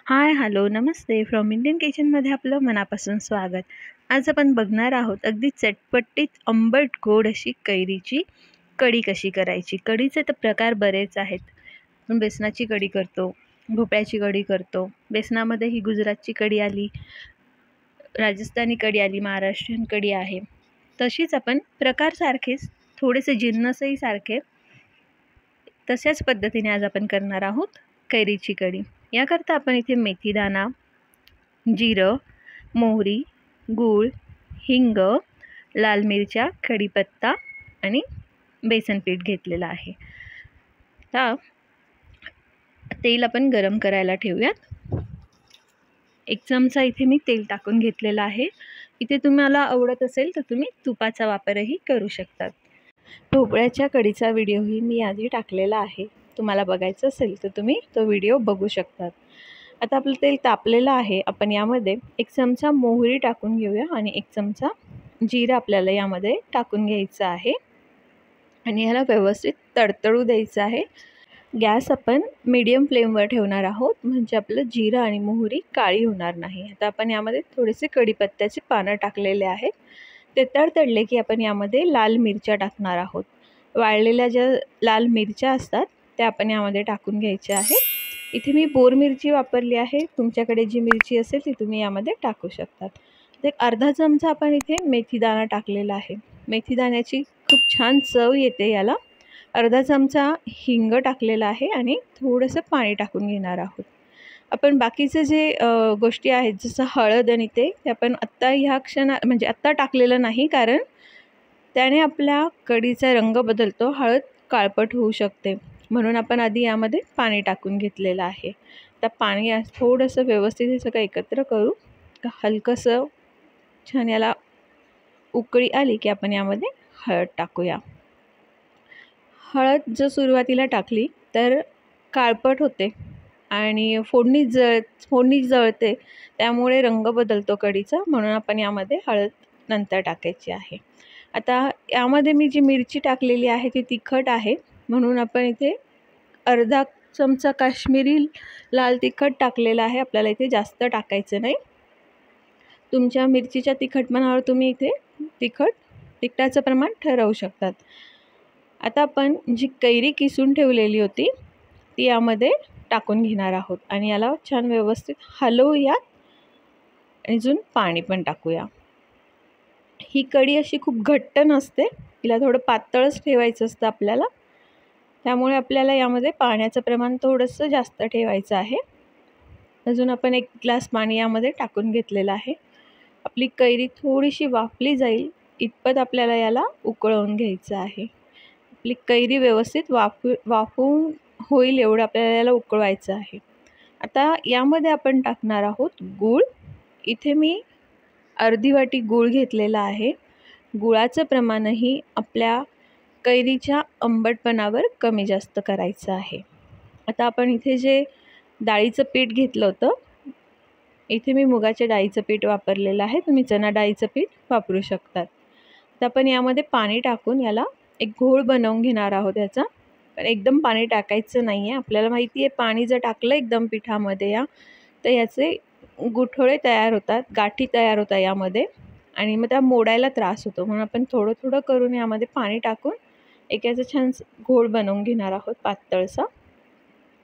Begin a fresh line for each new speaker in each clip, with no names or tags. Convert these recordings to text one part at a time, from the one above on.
High, hello, Namaste. From Indian किचनमध्ये आपलं मनापासून स्वागत. आज आपण बघणार आहोत अगदी चटपटीत आंबट गोड अशी कैरीची कढी कशी करायची. कढीचे तर प्रकार बरेच आहेत. आपण बेसनाची कढी करतो, भोपळ्याची कढी करतो. बेसनामध्ये ही गुजरातची कढी आली, राजस्थानी कढी आली, महाराष्ट्रीयन कढी आहे. तशीच आपण प्रकार सारखेच, थोडेसे जिन्नसही सारखे, तशाच पद्धतीने आज आपण करणार आहोत कैरीची कढी. याकरता आपण इथे मेथीदाणा, जिरं, मोहरी, गूळ, हिंग, लाल मिरच्या, कढीपत्ता आणि बेसन पीठ घेतलेलं आहे. आता तेल आपण गरम करायला ठेवूयात. 1 चमचा इथे मी तेल टाकून घेतलेलं आहे. इथे तुम्हाला आवडत असेल तर तुम्ही तुपाचा वापरही करू शकतात. भोपळ्याच्या कढीचा व्हिडिओही मी आधी टाकलेला आहे. तुम्हाला बघायचं असेल तर तुम्ही तो व्हिडिओ बघू शकतात. आता आपलं तेल तापलेलं आहे. आपण यामध्ये 1 चमचा मोहरी टाकून घेऊया आणि 1 चमचा जिरं आपल्याला यामध्ये टाकून घ्यायचं आहे आणि ह्याला व्यवस्थित तडतडू द्यायचं आहे. गॅस आपण मीडियम फ्लेमवर ठेवणार आहोत, म्हणजे आपलं जिरं आणि मोहरी काळी होणार नाही. आता आपण यामध्ये थोडेसे कढीपत्त्याचे पानं टाकलेले आहेत. ते तडतडले की आपण यामध्ये लाल मिरच्या टाकणार आहोत. वाळलेल्या ज्या लाल मिरच्या असतात त्या आपण यामध्ये टाकून घ्यायच्या आहेत. इथे मी बोर मिरची वापरली आहे. तुमच्याकडे जी मिरची असेल ती तुम्ही यामध्ये टाकू शकतात. एक अर्धा चमचा आपण इथे मेथीदाणा टाकलेला आहे. मेथीदाण्याची खूप छान चव येते याला. अर्धा चमचा हिंग टाकलेला आहे आणि थोडंसं पाणी टाकून घेणार आहोत. आपण बाकीचे जे गोष्टी आहेत जसं हळद आणि ते आपण आत्ता ह्या म्हणजे आत्ता टाकलेलं नाही, कारण त्याने आपल्या कढीचा रंग बदलतो, हळद काळपट होऊ शकते, म्हणून आपण आधी यामध्ये पाणी टाकून घेतलेलं आहे. आता पाणी थोडंसं व्यवस्थित हे सगळं एकत्र करू. हलकंसं छान याला उकळी आली की आपण यामध्ये हळद टाकूया. हळद जर सुरुवातीला टाकली तर काळपट होते आणि फोडणी जळते, त्यामुळे रंग बदलतो कढीचा, म्हणून आपण यामध्ये हळद नंतर टाकायची आहे. आता यामध्ये मी जी मिरची टाकलेली आहे ती तिखट आहे, म्हणून आपण इथे अर्धा चमचा काश्मीरी लाल तिखट टाकलेलं आहे. आपल्याला इथे जास्त टाकायचं नाही. तुमच्या मिरचीच्या तिखटपणावर तुम्ही इथे तिखटाचं प्रमाण ठरवू शकतात. आता आपण जी कैरी किसून ठेवलेली होती ती यामध्ये टाकून घेणार आहोत आणि याला छान व्यवस्थित हलवूया आणि अजून पाणी पण टाकूया. ही कढी अशी खूप घट्ट नसते, तिला थोडं पातळच ठेवायचं असतं आपल्याला, त्यामुळे आपल्याला यामध्ये पाण्याचं प्रमाण थोडंसं जास्त ठेवायचं आहे. अजून आपण 1 ग्लास पाणी यामध्ये टाकून घेतलेलं आहे. आपली कैरी थोडीशी वाफली जाईल इतपत आपल्याला याला उकळवून घ्यायचं आहे. आपली कैरी व्यवस्थित वाफून होईल एवढं आपल्याला याला उकळवायचं आहे. आता यामध्ये आपण टाकणार आहोत गूळ. इथे मी अर्धी वाटी गूळ घेतलेला आहे. गुळाचं प्रमाणही आपल्या कैरीच्या आंबटपणावर कमी जास्त करायचं आहे. आता आपण इथे जे डाळीचं पीठ घेतलं होतं, इथे मी मुगाच्या डाळीचं पीठ वापरलेलं आहे. तुम्ही चणा डाळीचं पीठ वापरू शकतात. तर आपण यामध्ये पाणी टाकून याला एक घोळ बनवून घेणार आहोत याचा. पण एकदम पाणी टाकायचं नाही आहे. आपल्याला माहिती आहे पाणी जर टाकलं एकदम पिठामध्ये तर याचे गुठळे तयार होतात, गाठी तयार होतात यामध्ये आणि मग त्या मोडायला त्रास होतो, म्हणून आपण थोडं थोडं करून यामध्ये पाणी टाकून याचा छान घोळ बनवून घेणार आहोत पातळसा.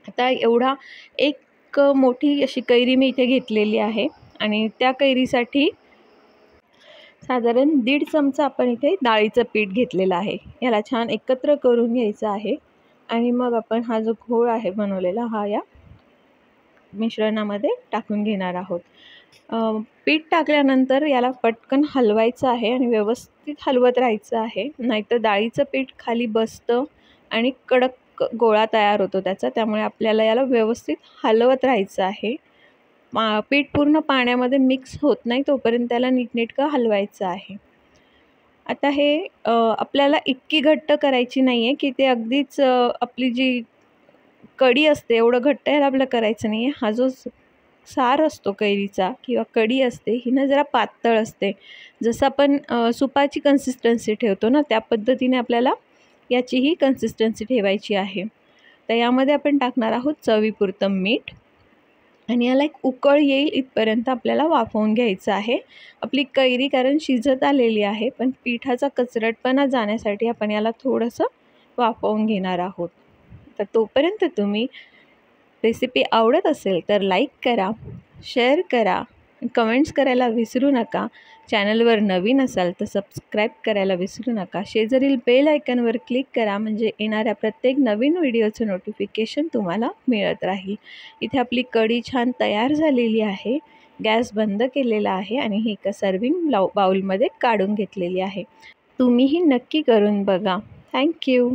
आता एवढा एक मोठी अशी कैरी मी इथे घेतलेली आहे आणि त्या कैरीसाठी साधारण 1.5 चमचा आपण इथे डाळीचं पीठ घेतलेलं आहे. याला छान एकत्र करून घ्यायचं आहे आणि मग आपण हा जो घोळ आहे बनवलेला हा या मिश्रणामध्ये टाकून घेणार आहोत. पीठ टाकल्यानंतर याला पटकन हलवायचं आहे आणि व्यवस्थित हलवत राहायचं आहे, नाहीतर डाळीचं पीठ खाली बसतं आणि कडक गोळा तयार होतो त्याचा. त्यामुळे आपल्याला याला व्यवस्थित हलवत राहायचं आहे. पीठ पूर्ण पाण्यामध्ये मिक्स होत नाही तोपर्यंत त्याला नीटनेटकं हलवायचं आहे. आता हे आपल्याला इतकी घट्ट करायची नाही आहे की ते अगदीच आपली जी कढी असते एवढं घट्ट याला आपलं करायचं नाही आहे. हा जो सार असतो कैरीचा किंवा कढी असते ही ना जरा पातळ असते. जसं आपण सुपाची कन्सिस्टन्सी ठेवतो ना, त्या पद्धतीने आपल्याला याचीही कन्सिस्टन्सी ठेवायची आहे. तर यामध्ये आपण टाकणार आहोत चवीपुरतं मीठ. आणि याला एक उकळ येईल इथपर्यंत आपल्याला वाफवून घ्यायचं आहे. आपली कैरी कारण शिजत आलेली आहे, पण पिठाचा कचरटपणा जाण्यासाठी आपण याला थोडंसं वाफवून घेणार आहोत. तर तोपर्यंत तुम्ही रेसिपी आवडत असेल तर लाईक करा, शेअर करा, कमेंट्स करायला विसरू नका. चॅनलवर नवीन असाल तर सबस्क्राईब करायला विसरू नका. शेजारील बेल आयकॉनवर क्लिक करा, म्हणजे येणाऱ्या प्रत्येक नवीन व्हिडिओचं नोटिफिकेशन तुम्हाला मिळत राहील. इथे आपली कढी छान तयार झालेली आहे. गॅस बंद केलेला आहे आणि ही एका सर्विंग बाउलमध्ये काढून घेतलेली आहे. तुम्हीही नक्की करून बघा. थँक्यू.